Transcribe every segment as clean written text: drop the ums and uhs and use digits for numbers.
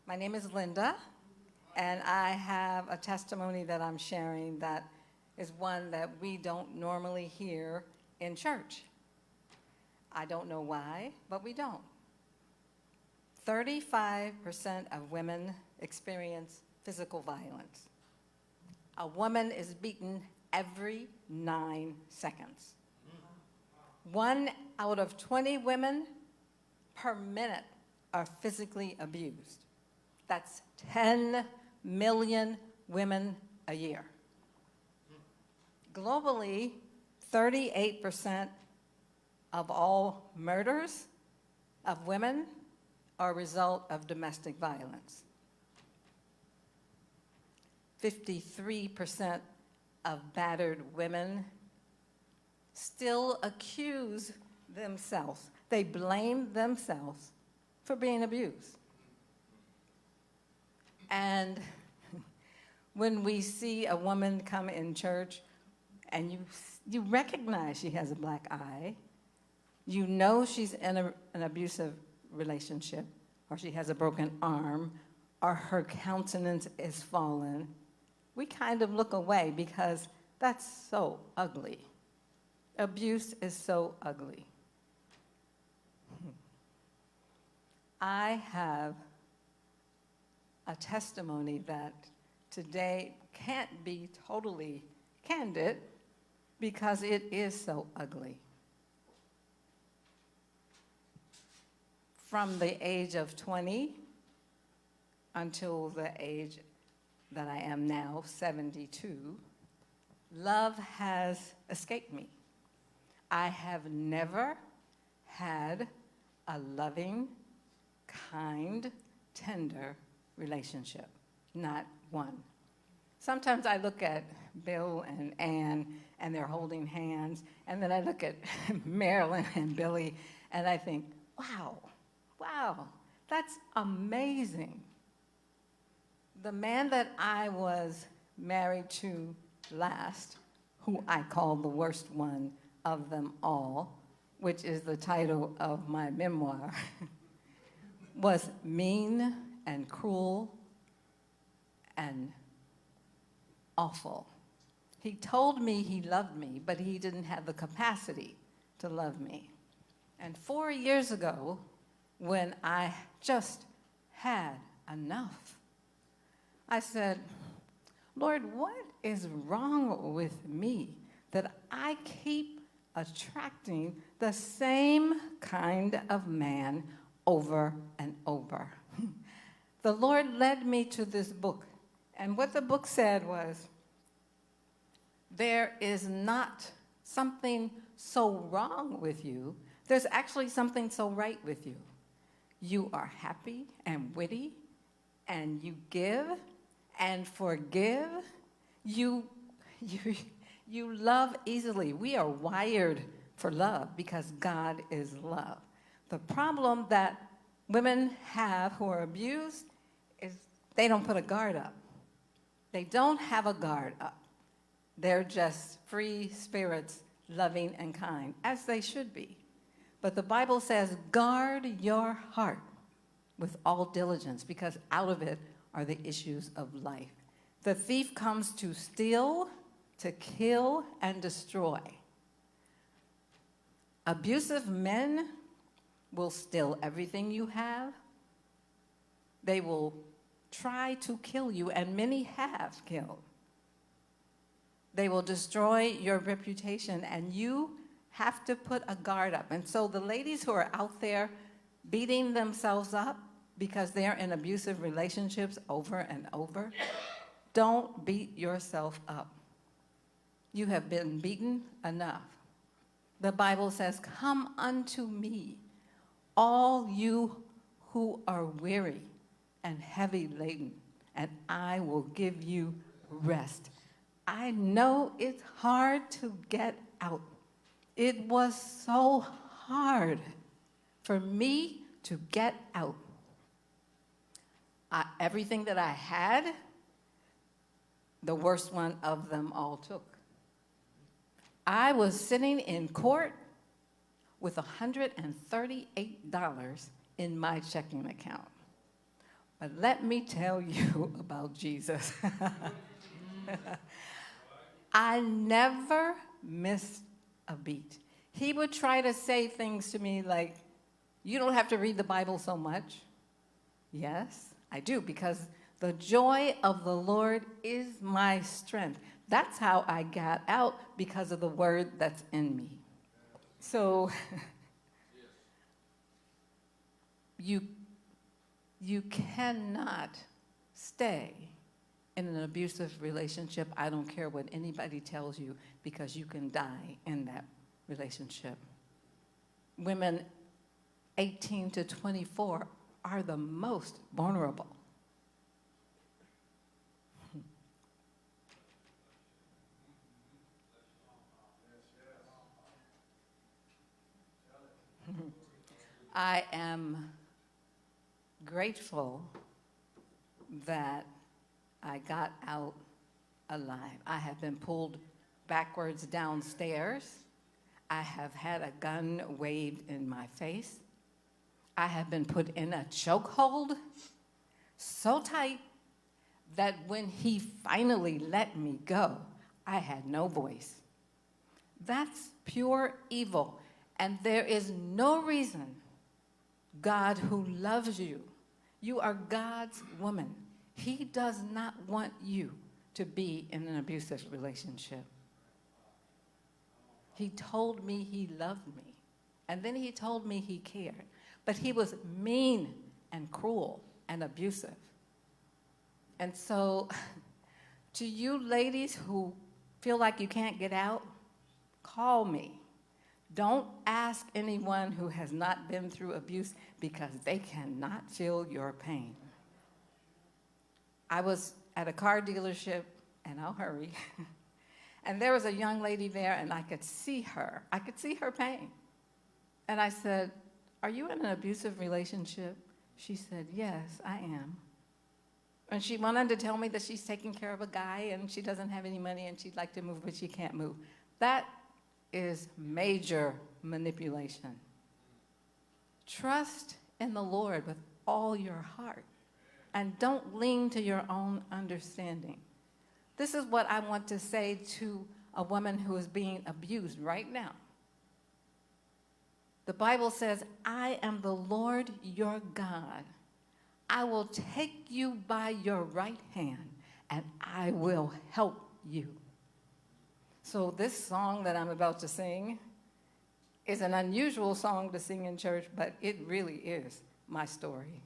My name is Linda, and I have a testimony that I'm sharing that is one that we don't normally hear in church. I don't know why, but we don't. 35% of women experience physical violence. A woman is beaten every 9 seconds. 1 out of 20 women per minute are physically abused. That's 10 million women a year. Globally, 38% of all murders of women are a result of domestic violence. 53% of battered women still accuse themselves. They blame themselves for being abused. And when we see a woman come in church and you recognize she has a black eye, you know she's in an abusive relationship, or she has a broken arm, or her countenance is fallen, we kind of look away because that's so ugly. Abuse is so ugly. I have a testimony that today can't be totally candid because it is so ugly. From the age of 20 until the age that I am now, 72, love has escaped me. I have never had a loving, kind, tender relationship, not one. Sometimes I look at Bill and Ann and they're holding hands, and then I look at Marilyn and Billy and I think, wow, that's amazing. The man that I was married to last, who I call the worst one of them all, which is the title of my memoir, was mean and cruel and awful. He told me he loved me, but he didn't have the capacity to love me. And 4 years ago, when I just had enough, I said, Lord, what is wrong with me that I keep attracting the same kind of man over and over? The Lord led me to this book, and what the book said was, there is not something so wrong with you, there's actually something so right with you. You are happy and witty, and you give and forgive. You love easily. We are wired for love because God is love. The problem that women have who are abused is they don't put a guard up. They don't have a guard up. They're just free spirits, loving and kind, as they should be. But the Bible says, guard your heart with all diligence, because out of it are the issues of life. The thief comes to steal, to kill, and destroy. Abusive men will steal everything you have. They will try to kill you, and many have killed. They will destroy your reputation, and you have to put a guard up. And so the ladies who are out there beating themselves up because they're in abusive relationships over and over, don't beat yourself up. You have been beaten enough. The Bible says, come unto me, all you who are weary and heavy laden, and I will give you rest. I know it's hard to get out. It was so hard for me to get out. Everything that I had, the worst one of them all took. I was sitting in court with $138 in my checking account. But let me tell you about Jesus. I never missed a beat. He would try to say things to me like, you don't have to read the Bible so much. Yes, I do, because the joy of the Lord is my strength. That's how I got out, because of the word that's in me. So you cannot stay in an abusive relationship. I don't care what anybody tells you, because you can die in that relationship. Women 18 to 24 are the most vulnerable. I am grateful that I got out alive. I have been pulled backwards downstairs. I have had a gun waved in my face. I have been put in a chokehold so tight that when he finally let me go, I had no voice. That's pure evil. And there is no reason God, who loves you, you are God's woman. He does not want you to be in an abusive relationship. He told me he loved me, and then he told me he cared. But he was mean and cruel and abusive. And so, to you ladies who feel like you can't get out, call me. Don't ask anyone who has not been through abuse, because they cannot feel your pain. I was at a car dealership, and I'll hurry, and there was a young lady there, and I could see her. I could see her pain. And I said, "Are you in an abusive relationship?" She said, "Yes, I am." And she went on to tell me that she's taking care of a guy, and she doesn't have any money, and she'd like to move, but she can't move. That is major manipulation. Trust in the Lord with all your heart, and don't lean to your own understanding. This is what I want to say to a woman who is being abused right now. The Bible says, "I am the Lord your God. I will take you by your right hand, and I will help you." So this song that I'm about to sing is an unusual song to sing in church, but it really is my story.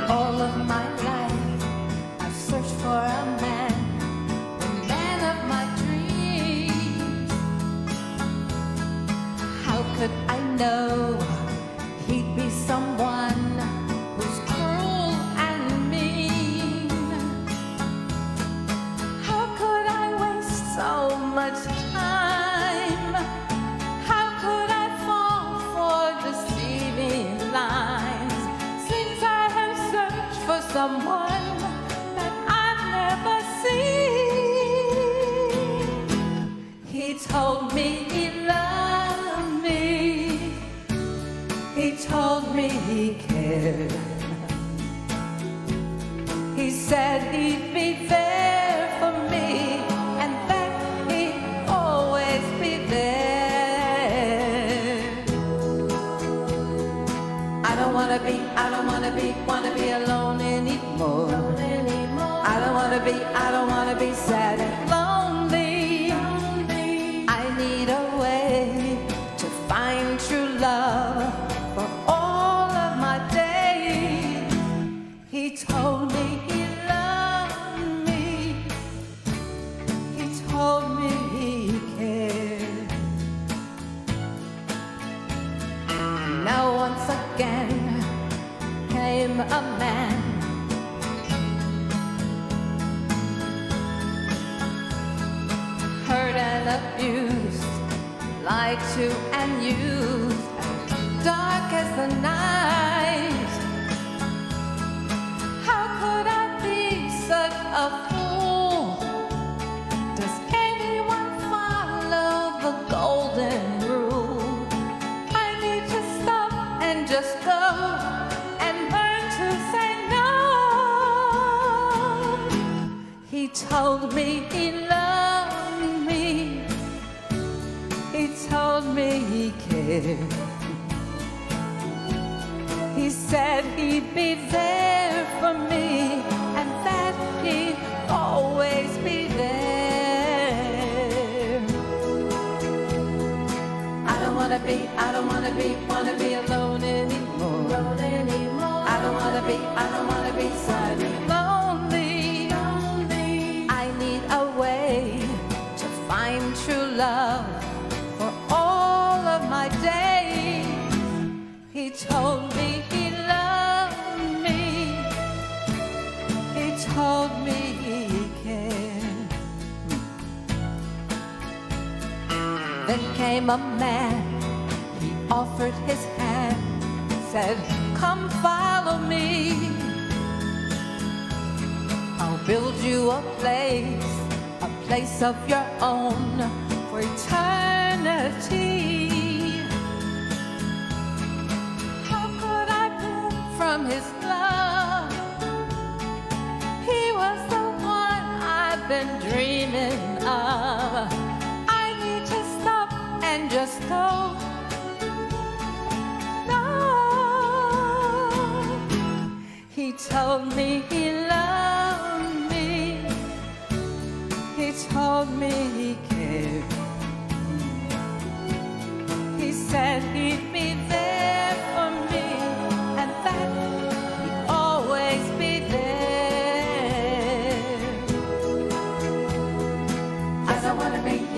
All of my life, I've searched for a man, the man of my dreams. How could I know he'd be someone who's cruel and mean? How could I waste so much time? How could I fall for deceiving lies? Since I have searched for someone that I've never seen. He told me he loved me. He told me he cared. He said he'd be there for me, and that he'd always be there. I don't wanna be alone anymore. I don't wanna be sad and lonely. I need a way to find true love for all of my days. He told me he loved me. He told me he cared. Now once again came a man, hurt and abused, lied to and used, dark as the night. told me he loved me. He told me he cared. He said he'd be there for me and that he'd always be there. I don't wanna be alone anymore. I don't wanna be sad and lonely. I need a way to find true love for all of my days. He told me he loved me. He told me he cared. Then came a man. He offered his hand, said, "Come follow me. I'll build you a place of your own for eternity." How could I move from his love? He was the one I've been dreaming of. I need to stop and just go. No. He told me he loved me. He told me he cared. He said he'd be there for me and that he'd always be there.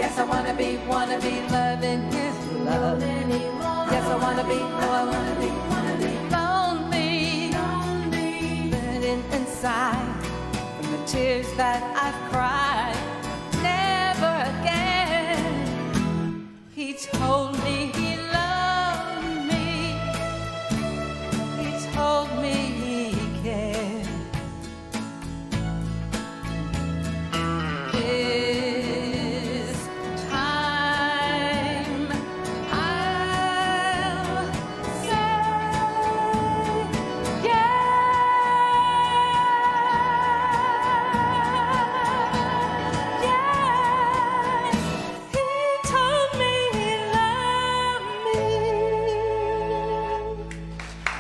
Yes, I wanna be loving his love. Yes, I wanna be lonely, burning inside from the tears that I've cried. Never again. He told